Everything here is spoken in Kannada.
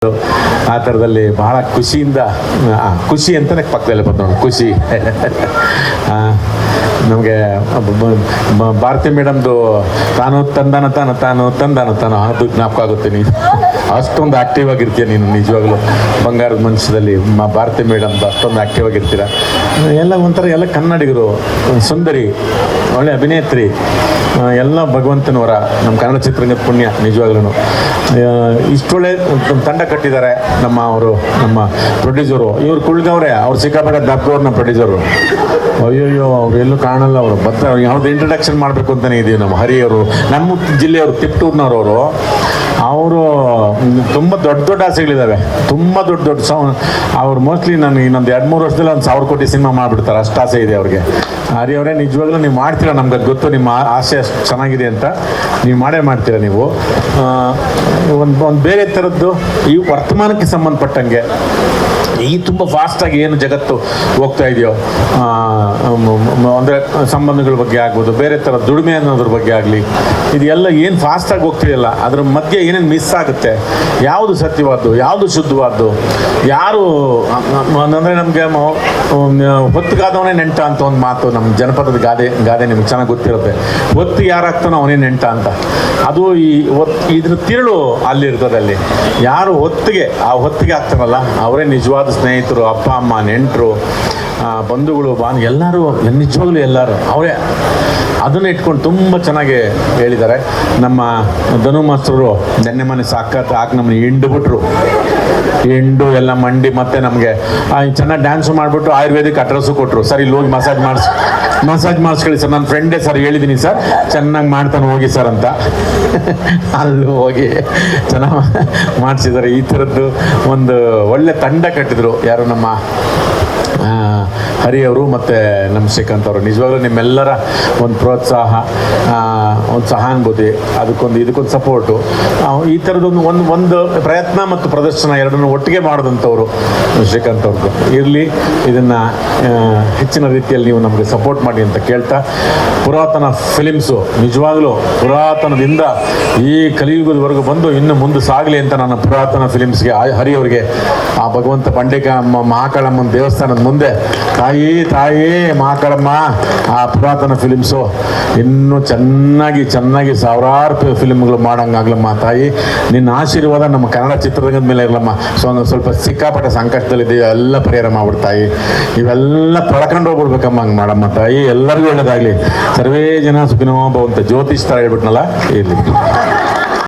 ಆ ಥರದಲ್ಲಿ ಬಹಳ ಖುಷಿಯಿಂದ ಖುಷಿ ಅಂತಲೇ ಪಕ್ಕದಲ್ಲಿ ಬಂದು ನೋಡಿ ಖುಷಿ ನಮಗೆ ಭಾರತಿ ಮೇಡಮ್ದು ತಾನು ಅದು ಜ್ಞಾಪಕ ಆಗುತ್ತೆ. ನೀನು ಅಷ್ಟೊಂದು ಆ್ಯಕ್ಟಿವ್ ಆಗಿರ್ತೀಯ ನೀನು ನಿಜವಾಗ್ಲೂ ಬಂಗಾರದ ಮನುಷ್ಯದಲ್ಲಿ ಭಾರತಿ ಮೇಡಮ್ದು ಅಷ್ಟೊಂದು ಆ್ಯಕ್ಟಿವ್ ಆಗಿರ್ತೀರ. ಎಲ್ಲ ಒಂಥರ ಎಲ್ಲ ಕನ್ನಡಿಗರು, ಸುಂದರಿ, ಒಳ್ಳೆ ಅಭಿನೇತ್ರಿ, ಎಲ್ಲ ಭಗವಂತನವರ ನಮ್ಮ ಕನ್ನಡ ಚಿತ್ರರಂಗದ ಪುಣ್ಯ ನಿಜವಾಗ್ಲೂ. ಇಷ್ಟೊಳ್ಳೆ ತಂಡ ಕಟ್ಟಿದ್ದಾರೆ ನಮ್ಮ ಪ್ರೊಡ್ಯೂಸರು. ಇವ್ರು ಕುಳ್ಗವ್ರೆ, ಅವ್ರು ಸಿಕ್ಕಾಪಟ್ಟೆ ದಪ್ಪವ್ರು ನಮ್ಮ ಪ್ರೊಡ್ಯೂಸರು. ಅಯ್ಯೋಯ್ಯೋ ಅವ್ರು ಎಲ್ಲೂ ಕಾಣಲ್ಲ. ಅವರು ಬತ್ತ ಯಾವ್ದು ಇಂಟ್ರಡಕ್ಷನ್ ಮಾಡಬೇಕು ಅಂತಲೇ ಇದೀವಿ. ನಮ್ಮ ಹರಿಯವರು, ನಮ್ಮ ಜಿಲ್ಲೆಯವರು, ತಿಪ್ಟೂರ್ನವರು. ಅವರು ತುಂಬ ದೊಡ್ಡ ಆಸೆಗಳಿದ್ದಾವೆ, ತುಂಬ ದೊಡ್ಡ ಅವ್ರು ಮೋಸ್ಟ್ಲಿ ನಾನು ಇನ್ನೊಂದು 2-3 ವರ್ಷದಲ್ಲಿ 1,000 ಕೋಟಿ ಸಿನಿಮಾ ಮಾಡಿಬಿಡ್ತಾರೆ, ಅಷ್ಟು ಆಸೆ ಇದೆ ಅವ್ರಿಗೆ. ಹರಿಯವರೇ ನಿಜವಾಗ್ಲೂ ನೀವು ಮಾಡ್ತೀರಾ, ನಮ್ಗೆ ಅದು ಗೊತ್ತು, ನಿಮ್ಮ ಆಸೆ ಅಷ್ಟು ಚೆನ್ನಾಗಿದೆ ಅಂತ. ನೀವು ಮಾಡ್ತೀರಾ ನೀವು. ಒಂದು ಬೇರೆ ಥರದ್ದು ಈ ವರ್ತಮಾನಕ್ಕೆ ಸಂಬಂಧಪಟ್ಟಂಗೆ ಈ ತುಂಬ ಫಾಸ್ಟಾಗಿ ಏನು ಜಗತ್ತು ಹೋಗ್ತಾ ಇದೆಯೋ, ಅಂದರೆ ಸಂಬಂಧಗಳ ಬಗ್ಗೆ ಆಗ್ಬೋದು, ಬೇರೆ ಥರ ದುಡಿಮೆ ಅನ್ನೋದ್ರ ಬಗ್ಗೆ ಆಗಲಿ, ಇದೆಲ್ಲ ಏನು ಫಾಸ್ಟಾಗಿ ಹೋಗ್ತಿದೆಯಲ್ಲ, ಅದ್ರ ಮಧ್ಯೆ ಏನೇನು ಮಿಸ್ ಆಗುತ್ತೆ, ಯಾವುದು ಸತ್ಯವಾದ್ದು, ಯಾವುದು ಶುದ್ಧವಾದ್ದು, ಯಾರು ಅಂದರೆ ನಮಗೆ ಹೊತ್ತಿಗಾದವನೇ ನೆಂಟ ಅಂತ ಒಂದು ಮಾತು ನಮ್ಮ ಜನಪದದ ಗಾದೆ ನಿಮ್ಗೆ ಚೆನ್ನಾಗಿ ಗೊತ್ತಿರುತ್ತೆ. ಹೊತ್ತು ಯಾರಾಗ್ತಾನೋ ಅವನೇ ನೆಂಟ ಅಂತ. ಅದು ಇದ್ರ ತಿರುಳು ಅಲ್ಲಿರ್ತದೆ. ಅಲ್ಲಿ ಯಾರು ಹೊತ್ತಿಗೆ ಆಗ್ತಾನಲ್ಲ ಅವರೇ ನಿಜವಾದ ಸ್ನೇಹಿತರು, ಅಪ್ಪ ಅಮ್ಮ, ನೆಂಟರು, ಬಂಧುಗಳು, ಎಲ್ಲರೂ ನಿಜವಾಗ್ಲೂ ಎಲ್ಲರೂ ಅವರೇ. ಅದನ್ನು ಇಟ್ಕೊಂಡು ತುಂಬ ಚೆನ್ನಾಗಿ ಹೇಳಿದ್ದಾರೆ ನಮ್ಮ ಧನು ಮಾಸ್ತರು. ನೆನ್ನೆ ಮನೆ ಸಾಕತ್ತು ಹಾಕಿ ನಮ್ಮನ್ನ ಹಿಂಡು ಎಲ್ಲ ಮಂಡಿ, ಮತ್ತೆ ನಮಗೆ ಚೆನ್ನಾಗಿ ಡ್ಯಾನ್ಸು ಮಾಡಿಬಿಟ್ಟು ಆಯುರ್ವೇದಿಕ್ ಅಡ್ರೆಸ್ಸು ಕೊಟ್ಟರು. ಸರ್ ಇಲ್ಲಿ ಹೋಗಿ ಮಸಾಜ್ ಮಾಡಿಸ್ಕೊಳ್ಳಿ ಸರ್, ನನ್ನ ಫ್ರೆಂಡೇ ಸರ್ ಹೇಳಿದ್ದೀನಿ ಸರ್, ಚೆನ್ನಾಗಿ ಮಾಡ್ತಾನೆ ಹೋಗಿ ಸರ್ ಅಂತ. ಅಲ್ಲಿ ಹೋಗಿ ಚೆನ್ನಾಗಿ ಮಾಡಿಸಿದ್ದಾರೆ. ಈ ಥರದ್ದು ಒಂದು ಒಳ್ಳೆ ತಂಡ ಕಟ್ಟಿದ್ರು ಯಾರು ನಮ್ಮ ಹರಿಯವರು ಮತ್ತು ನಮ್ಮ ಶ್ರೀಕಾಂತ್ ಅವರು. ನಿಜವಾಗ್ಲೂ ನಿಮ್ಮೆಲ್ಲರ ಒಂದು ಪ್ರೋತ್ಸಾಹ, ಒಂದು ಸಹಾನುಭೂತಿ, ಇದಕ್ಕೊಂದು ಸಪೋರ್ಟು, ಈ ಥರದೊಂದು ಒಂದು ಪ್ರಯತ್ನ ಮತ್ತು ಪ್ರದರ್ಶನ ಎರಡನ್ನೂ ಒಟ್ಟಿಗೆ ಮಾಡಿದಂಥವ್ರು ಶ್ರೀಕಾಂತ್ ಅವ್ರದ್ದು. ಇರಲಿ, ಇದನ್ನು ಹೆಚ್ಚಿನ ರೀತಿಯಲ್ಲಿ ನೀವು ನಮಗೆ ಸಪೋರ್ಟ್ ಮಾಡಿ ಅಂತ ಕೇಳ್ತಾ, ಪುರಾತನ ಫಿಲಿಮ್ಸು ನಿಜವಾಗ್ಲೂ ಪುರಾತನದಿಂದ ಈ ಕಲಿಯುಗದವರೆಗೂ ಬಂದು ಇನ್ನು ಮುಂದೆ ಸಾಗಲಿ ಅಂತ ನಾನು ಪುರಾತನ ಫಿಲಿಮ್ಸ್ಗೆ ಹರಿಯವರಿಗೆ ಆ ಭಗವಂತ ಬಂಡೆಕ ಮಹಾಕಾಳಮ್ಮನ ದೇವಸ್ಥಾನದ ಮುಂದೆ ತಾಯಿ ಮಹಾಕಾಳಮ್ಮ, ಆ ಪುರಾತನ ಫಿಲಿಮ್ಸು ಇನ್ನೂ ಚೆನ್ನಾಗಿ ಸಾವಿರಾರು ಫಿಲ್ಮ್ಗಳು ಮಾಡೋಂಗಾಗ್ಲಮ್ಮ ತಾಯಿ. ನಿನ್ನ ಆಶೀರ್ವಾದ ನಮ್ಮ ಕನ್ನಡ ಚಿತ್ರರಂಗದ ಮೇಲೆ ಇರಲಮ್ಮ. ಸ್ವಲ್ಪ ಸಿಕ್ಕಾಪಟ್ಟೆ ಸಂಕಷ್ಟದಲ್ಲಿದ್ದೀವಿ, ಎಲ್ಲ ಪರಿಹಾರ ಮಾಡ್ಬಿಡ್ತಾಯಿ. ಇವೆಲ್ಲ ತೊಳ್ಕೊಂಡು ಹೋಗ್ಬಿಡ್ಬೇಕಮ್ಮ, ಹಂಗೆ ಮಾಡಮ್ಮ ತಾಯಿ. ಎಲ್ಲರಿಗೂ ಒಳ್ಳೇದಾಗಲಿ. ಸರ್ವೇ ಜನ ಸುಖಿನೋ ಭವಂತು. ಜ್ಯೋತಿಷ್ ಥರ ಹೇಳ್ಬಿಟ್ನಲ್ಲ, ಇರಲಿ.